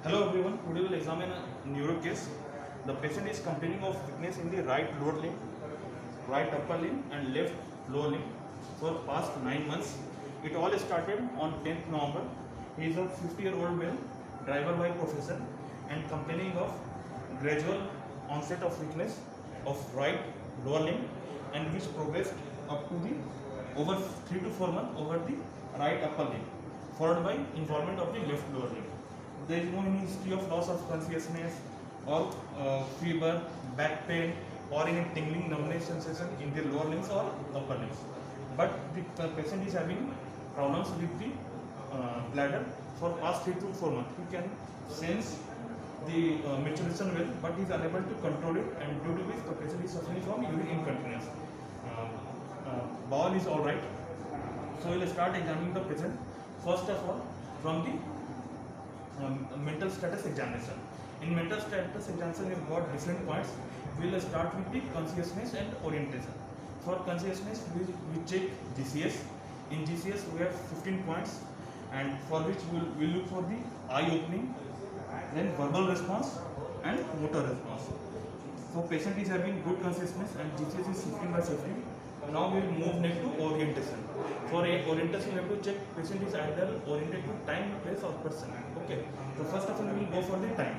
Hello everyone, today we will examine a neuro case. The patient is complaining of weakness in the right lower limb, right upper limb and left lower limb for past 9 months. It all started on 10th November. He is a 50-year-old male, driver by profession and complaining of gradual onset of weakness of right lower limb and which progressed up to the over 3 to 4 months over the right upper limb, followed by involvement of the left lower limb. There is no any history of loss of consciousness or fever, back pain or any tingling numbness sensation in the lower limbs or upper limbs. But the patient is having problems with the bladder for past 3 to 4 months. He can sense the maturation well, but he is unable to control it, and due to which the patient is suffering from urine incontinence. Bowel is all right. So we will start examining the patient first of all from the mental status examination. In mental status examination, we have got different points. We will start with the consciousness and orientation. For consciousness, we check GCS. In GCS, we have 15 points, and for which we look for the eye opening, then verbal response and motor response. So patient is having good consciousness and GCS is 15 by 15. Now we will move next to orientation. For orientation, we have to check patient is either oriented to time, place or person. Okay. So first of all, we will go for the time.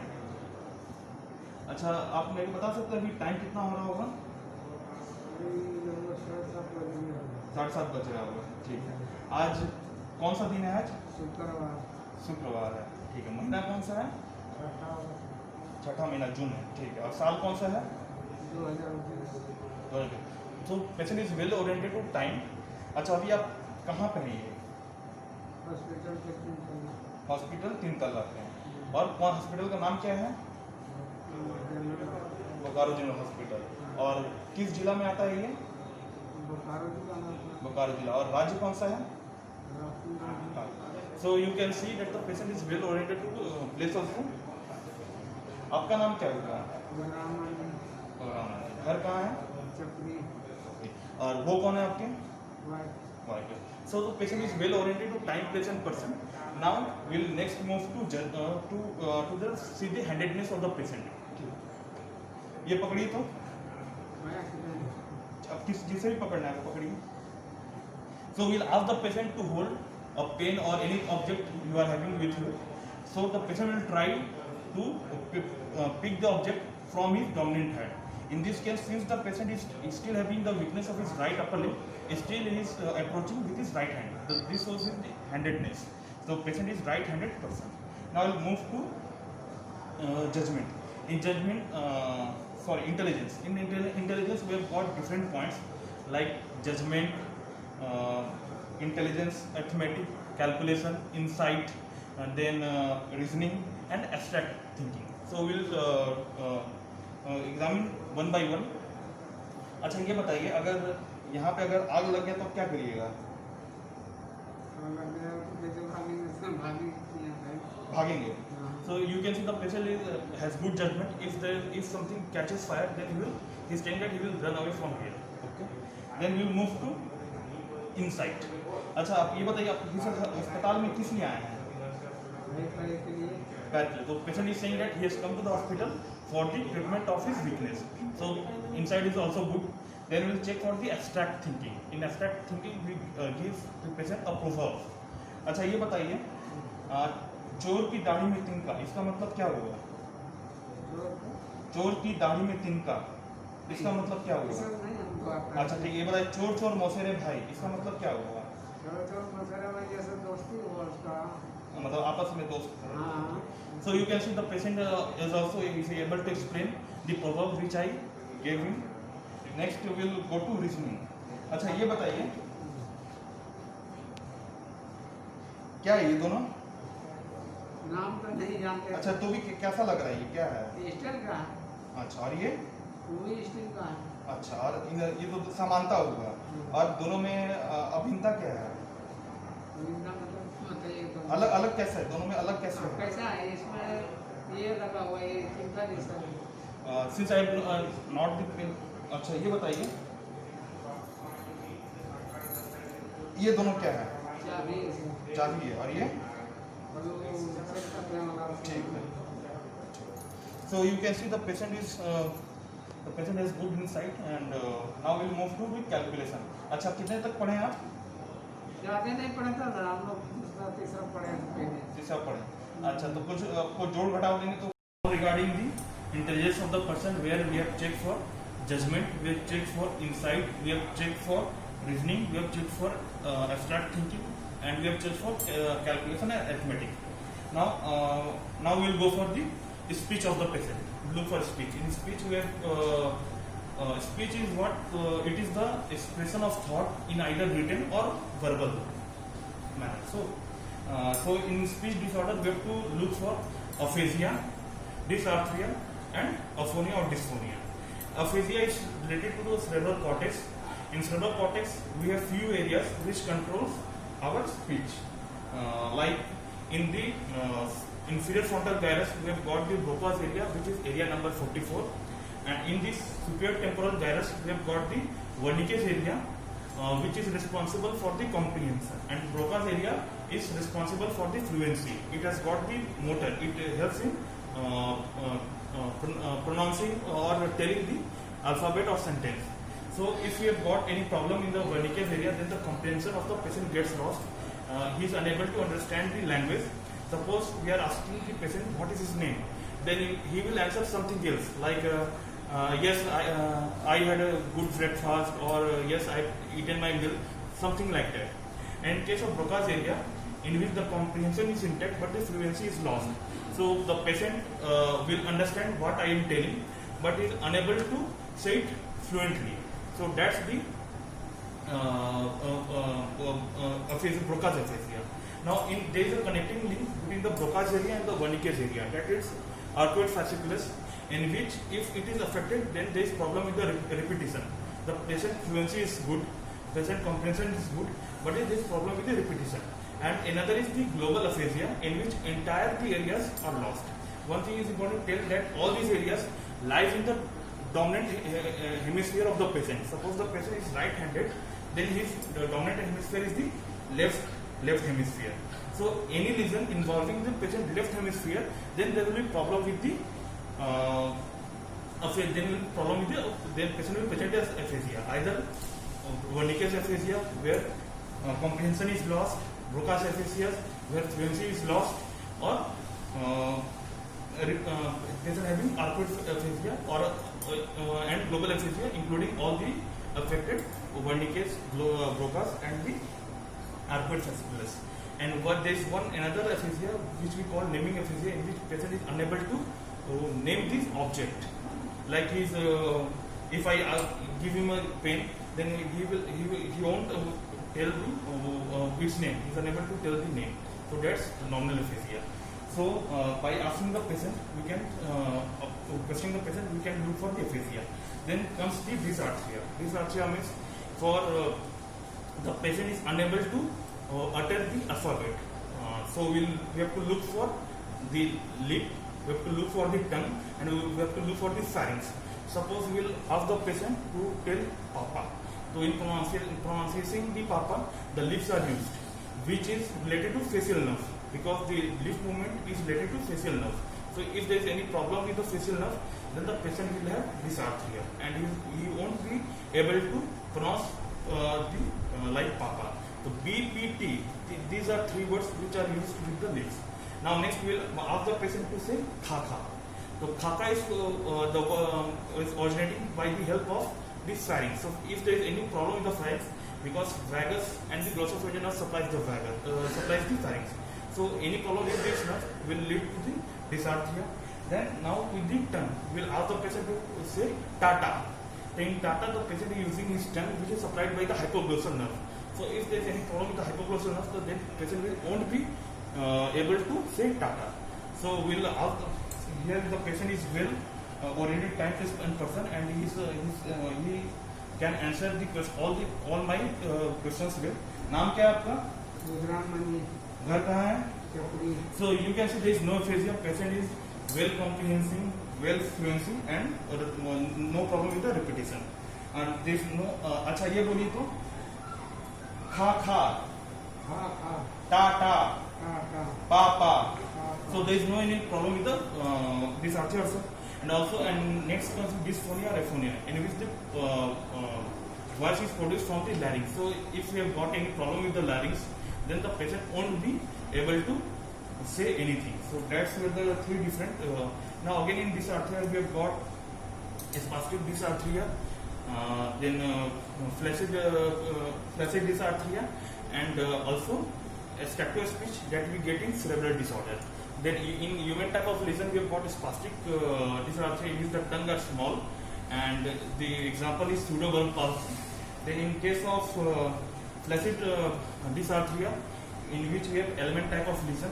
अच्छा, आप मेरे को बता सकते हैं अभी time कितना हो रहा होगा? 7:30 बज रहा होगा. ठीक है. आज कौन सा दिन है आज? शुक्रवार है. ठीक है. महीना कौन सा है? छठा महीना जून है. ठीक है. और साल कौन सा है? 2020. तो patient is well oriented to time. अच्छा, अभी आप कहाँ पे हैं? हॉस्पिटल 3 तल्ला पे हैं. और कौन हॉस्पिटल का नाम क्या है? Bokaro general hospital. और किस जिला में आता है ये? बोकारो जिला. और राज्य कौन सा है? So you can see that the patient is well oriented to place also. आपका नाम क्या होगा? घर कहाँ है? और वो कौन है आपके? So the patient is well oriented to time, place and person. Now we will next move to the see the handedness of the patient. ये पकड़िए तो. अब जिसे भी पकड़ना है वो पकड़िए. So we will ask the patient to hold a pen or any object you are having with you. So the patient will try to pick the object from his dominant hand. In this case, since the patient is still having the weakness of his right upper limb, still he is approaching with his right hand. This shows his handedness. So patient is right-handed person. Now I will move to judgment. In judgment, intelligence. In intelligence, we have got different points like judgment, intelligence, arithmetic, calculation, insight, and then reasoning and abstract thinking. So we will examine 1 by 1. अच्छा, ये बताइए, अगर यहाँ पे अगर आग लग गया तो क्या करिएगा? भागेंगे. So you can see the patient has good judgment. If something catches fire, then he is saying that he will run away from here. Okay. Then we will move to insight. अच्छा, आप ये बताइए, आप किस अस्पताल में किस लिए आए हैं? पैर के लिए. तो patient is saying that he has come to the hospital for the treatment of his weakness. So insight is also good. Then we will check for the abstract thinking. In abstract thinking, we give the patient a proverb. अच्छा, ये बताइए, चोर की दाढ़ी में तिनका, इसका मतलब क्या होगा? चोर की दाढ़ी में तिनका, इसका मतलब क्या होगा? अच्छा, ठीक है. ये बताइए, चोर चोर मौसेरे भाई, इसका मतलब क्या होगा? मतलब आपस में दोस्त. So you can see the patient is also able to explain the proverb which I gave him. Next we will go to reasoning. अच्छा, ये बताइए, क्या है ये दोनों? नाम तो नहीं जानते. अच्छा, तो भी कैसा लग रहा है? ये क्या है? स्टील का है. अच्छा, और ये? वो भी स्टील का है. अच्छा, और ये तो समानता होगा. और दोनों में अभिन्नता क्या है? अलग अलग कैसे है? दोनों में अलग कैसे है? कैसा है? इसमें ये लगा हुआ है, ये चिंता जैसा है. Since I have not the pen. अच्छा, ये बताइए, ये दोनों क्या है? चाबी है. और ये? ठीक है. So you can see the patient has good insight, and now we'll move to the calculation. अच्छा, कितने तक पढ़े आप? ज़्यादा नहीं पढ़ा था, हम लोग दूसरा तीसरा पढ़े पहले। तीसरा पढ़े। अच्छा, तो कुछ आपको जोड़ घटाव देंगे तो regarding the intelligence of the person, where we have checked for judgment, we have checked for insight, we have checked for reasoning, we have checked for abstract thinking, and we have checked for calculation and arithmetic. Now we will go for the speech of the patient. Look for speech. In speech we have speech is what it is the expression of thought in either written or verbal manner. So in speech disorder we have to look for aphasia, dysarthria, and aphonia or dysphonia. Aphasia is related to the cerebral cortex. In cerebral cortex we have few areas which controls our speech, like in the inferior frontal gyrus we have got the Broca's area, which is area number 44, and in this superior temporal gyrus we have got the Wernicke's area, which is responsible for the comprehension, and Broca's area is responsible for the fluency. It has got the motor, it helps in pronouncing or telling the alphabet or sentence. So if we have got any problem in the Wernicke's area, then the comprehension of the patient gets lost. He is unable to understand the language. Suppose we are asking the patient what is his name, then he will answer something else, like yes, I had a good breakfast, or yes, I have eaten my meal, something like that. And in case of Broca's area, in which the comprehension is intact but the fluency is lost, so the patient will understand what I am telling but is unable to say it fluently. So that's the Broca's aphasia. Now there is a connecting link between the Broca's area and the Wernicke's area, that is arcuate fasciculus, in which if it is affected, then there is problem with the repetition. The patient fluency is good, patient comprehension is good, but there is problem with the repetition. And another is the global aphasia, in which entire the areas are lost. One thing is important to tell that all these areas lies in the dominant hemisphere of the patient. Suppose the patient is right-handed, then his dominant hemisphere is the left hemisphere. So any lesion involving the patient left hemisphere, then there will be problem with the then patient will present as aphasia, either Wernicke's aphasia where comprehension is lost, Broca's aphasia where fluency is lost, or patient having arcuate aphasia or and global aphasia, including all the affected Wernicke's, Broca's, and the arcuate fasciculus. And there is another aphasia which we call naming aphasia, in which patient is unable to name this object. Like if I give him a pen, then he won't tell its name. He is unable to tell the name. So that's nominal aphasia. So by asking the patient, we can questioning the patient, we can look for the aphasia. Then comes the dysarthria. Dysarthria means for the patient is unable to utter the alphabet. So we have to look for the lip, we have to look for the tongue, and we have to look for the pharynx. Suppose we will ask the patient to tell Papa. So in pronouncing the Papa, the lips are used, which is related to facial nerve, because the lip movement is related to facial nerve. So if there is any problem with the facial nerve, then the patient will have dysarthria, and he won't be able to pronounce like Papa. So BPT, these are three words which are used with the lips. Now next we will ask the patient to say Khaka. So Khaka is originating by the help of the pharynx. So if there is any problem with the pharynx, because vagus and the glossopharyngeal nerve supplies the pharynx. So any problem with this nerve will lead to the dysarthria. Then now with the tongue, we will ask the patient to say Tata. In Tata, the patient is using his tongue, which is supplied by the hypoglossal nerve. So if there is any problem with the hypoglossal nerve, so then patient won't be able to say Tata. So we will ask, here the patient is well oriented, time-spent person, and he can answer the question, all my questions well. नाम क्या है आपका? घर कहाँ है? So you can see there is no aphasia. Patient is well comprehending, well fluency, and no problem with the repetition. And there is no. अच्छा ये बोलिए तो खा ta, papa. So there is no any problem with the dysarthria also. And also, and next comes dysphonia or aphonia, in which the voice is produced from the larynx. So if you have got any problem with the larynx, then the patient won't be able to say anything. So that's where the three different. Now again in dysarthria we have got spastic dysarthria, then flaccid dysarthria, and also a staccato speech that we get in cerebral disorder. Then in human type of lesion we have got spastic dysarthria in which the tongue are small, and the example is pseudobulbar palsy. Then in case of flaccid dysarthria, in which we have element type of lesion.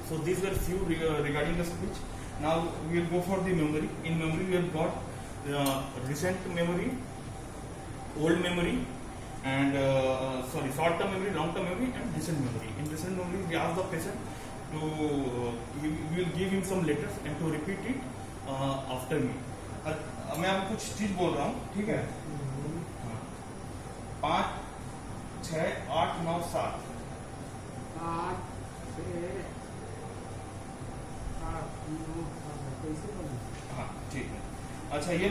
So these were few regarding the speech. Now we will go for the memory. In memory we have got recent memory, old memory, and short-term memory, long-term memory, and recent memory. In recent memory we ask the patient to we will give him some letters and to repeat it after me. मैं आपको कुछ चीज बोल रहा हूँ, ठीक है? 5, 6, 8, 9, 7. 8, 6, 8, 9, 7 कैसे बोलूं? हाँ, ठीक है. अच्छा ये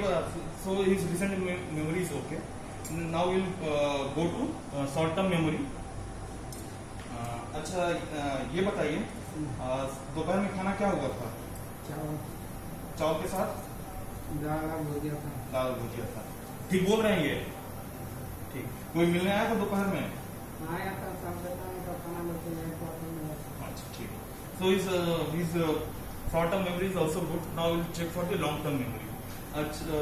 so his recent memory is okay. Now we'll go to short term memory. अच्छा ये बताइए दोपहर में खाना क्या हुआ था? चावल के साथ दाल भुजिया था. दाल भुजिया था. ठीक बोल रहे हैं ये? ठीक. कोई मिलने आया था दोपहर में? आया था सामने का खाना लेके गए तो अच्छा ठीक. So his short term memory is also good. Now we'll check for the long term memory. अच्छा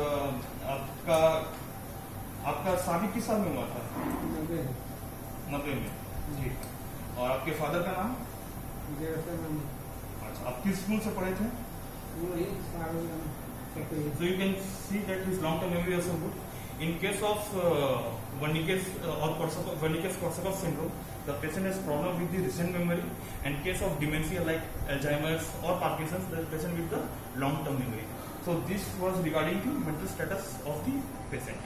आपका शादी किस साल में हुआ था? 90 में. ठीक. और आपके फादर का नाम? अच्छा, आप किस स्कूल से पढ़े थे? So you can see that his long-term memory is also good. In case of Wernicke's or Wernicke-Korsakoff syndrome, the patient has problem with the recent memory. And in case of dementia like Alzheimer's or Parkinson's, the patient with the long-term memory. So this was regarding the mental status of the patient.